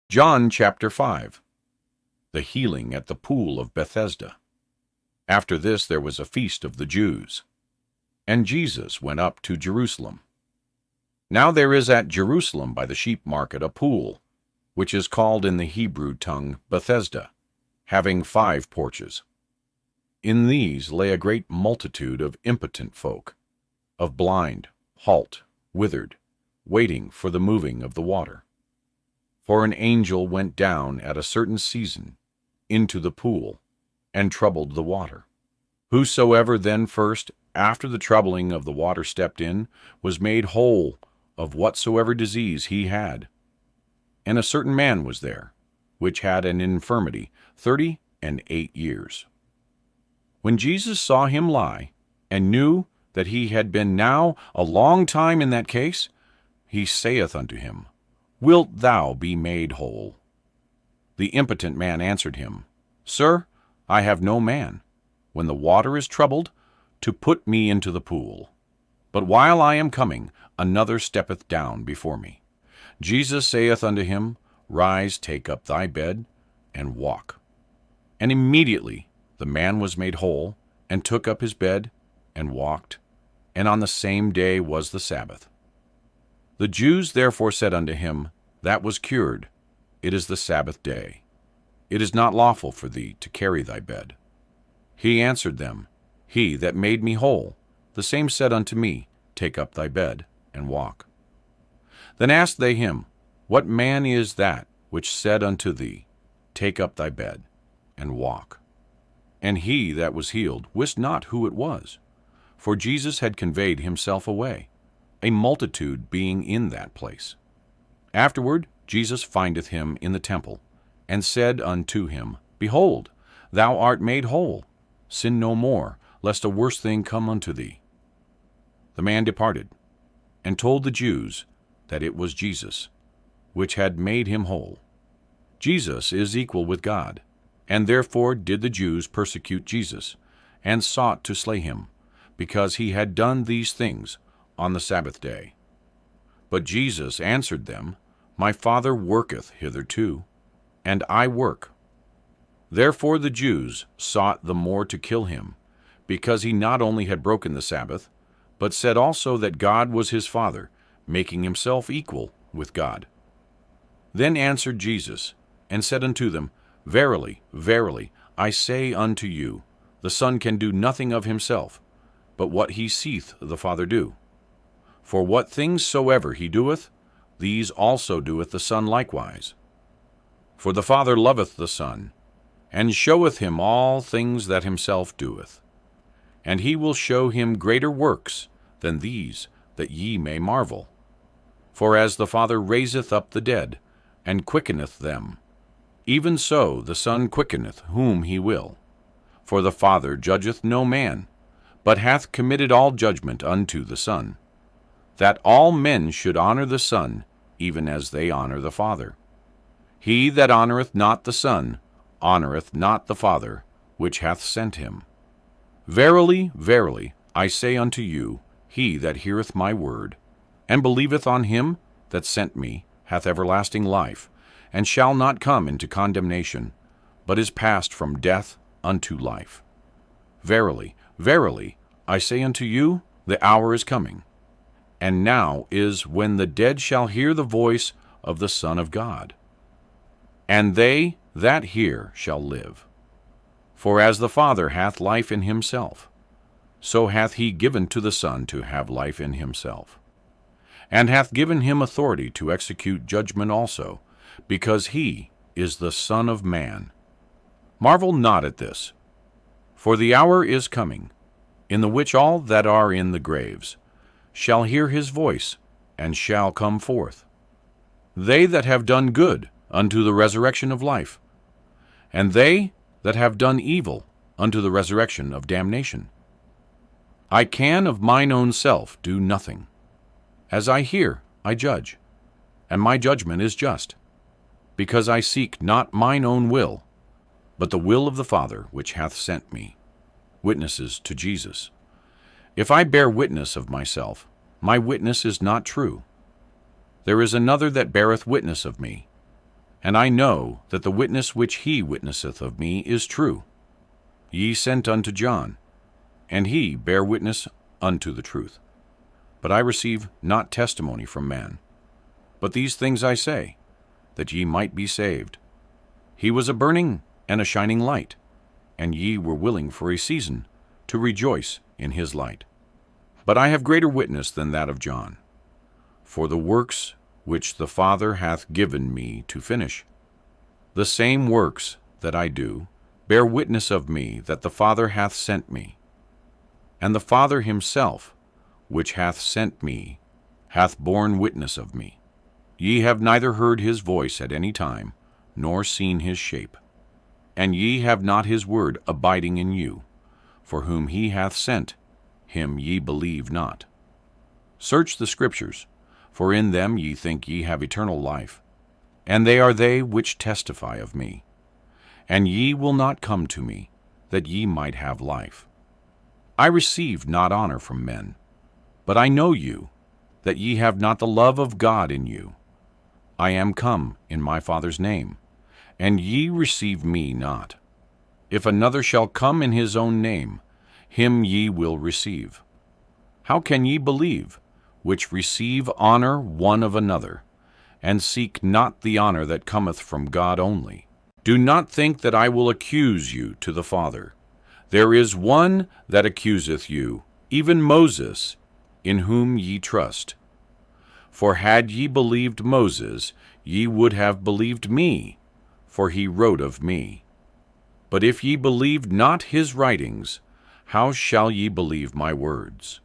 John chapter 5. The healing at the pool of Bethesda. After this there was a feast of the Jews, and Jesus went up to Jerusalem. Now there is at Jerusalem by the sheep market a pool, which is called in the Hebrew tongue Bethesda, having 5 porches. In these lay a great multitude of impotent folk, of blind, halt, withered, waiting for the moving of the water. For an angel went down at a certain season into the pool, and troubled the water. Whosoever then first, after the troubling of the water, stepped in, was made whole of whatsoever disease he had. And a certain man was there, which had an infirmity 38 years. When Jesus saw him lie, and knew that he had been now a long time in that case, he saith unto him, Wilt thou be made whole? The impotent man answered him, Sir, I have no man, when the water is troubled, to put me into the pool. But while I am coming, another steppeth down before me. Jesus saith unto him, Rise, take up thy bed, and walk. And immediately the man was made whole, and took up his bed, and walked. And on the same day was the Sabbath. The Jews therefore said unto him, That was cured, it is the Sabbath day. It is not lawful for thee to carry thy bed. He answered them, He that made me whole, the same said unto me, Take up thy bed, and walk. Then asked they him, What man is that which said unto thee, Take up thy bed, and walk? And he that was healed wist not who it was, for Jesus had conveyed himself away, a multitude being in that place. Afterward Jesus findeth him in the temple, and said unto him, Behold, thou art made whole. Sin no more, lest a worse thing come unto thee. The man departed, and told the Jews that it was Jesus, which had made him whole. Jesus is equal with God, and therefore did the Jews persecute Jesus, and sought to slay him, because he had done these things on the Sabbath day. But Jesus answered them, My Father worketh hitherto, and I work. Therefore the Jews sought the more to kill him, because he not only had broken the Sabbath, but said also that God was his Father, making himself equal with God. Then answered Jesus, and said unto them, Verily, verily, I say unto you, the Son can do nothing of himself, but what he seeth the Father do. For what things soever he doeth, these also doeth the Son likewise. For the Father loveth the Son, and showeth him all things that himself doeth. And he will show him greater works than these, that ye may marvel. For as the Father raiseth up the dead, and quickeneth them, even so the Son quickeneth whom he will. For the Father judgeth no man, but hath committed all judgment unto the Son, that all men should honor the Son, even as they honor the Father. He that honoreth not the Son honoreth not the Father, which hath sent him. Verily, verily, I say unto you, he that heareth my word, and believeth on him that sent me, hath everlasting life, and shall not come into condemnation, but is passed from death unto life. Verily, verily, I say unto you, the hour is coming, and now is, when the dead shall hear the voice of the Son of God. And they that hear shall live. For as the Father hath life in himself, so hath he given to the Son to have life in himself, and hath given him authority to execute judgment also, because he is the Son of Man. Marvel not at this, for the hour is coming, in the which all that are in the graves shall hear his voice, and shall come forth, they that have done good unto the resurrection of life, and they that have done evil unto the resurrection of damnation. I can of mine own self do nothing. As I hear, I judge, and my judgment is just, because I seek not mine own will, but the will of the Father which hath sent me. Witnesses to Jesus. If I bear witness of myself, my witness is not true. There is another that beareth witness of me, And I know that the witness which he witnesseth of me is true. Ye sent unto John, and he bare witness unto the truth. But I receive not testimony from man. But these things I say, that ye might be saved. He was a burning and a shining light, and ye were willing for a season to rejoice in his light. But I have greater witness than that of John. For the works which the Father hath given me to finish, the same works that I do, bear witness of me that the Father hath sent me. And the Father himself, which hath sent me, hath borne witness of me. Ye have neither heard his voice at any time, nor seen his shape. And ye have not his word abiding in you, for whom he hath sent, him ye believe not. Search the Scriptures, for in them ye think ye have eternal life, and they are they which testify of me. And ye will not come to me, that ye might have life. I receive not honor from men, but I know you, that ye have not the love of God in you. I am come in my Father's name, and ye receive me not. If another shall come in his own name, him ye will receive. How can ye believe, which receive honor one of another, and seek not the honor that cometh from God only? Do not think that I will accuse you to the Father. There is one that accuseth you, even Moses, in whom ye trust. For had ye believed Moses, ye would have believed me, for he wrote of me. But if ye believed not his writings, how shall ye believe my words?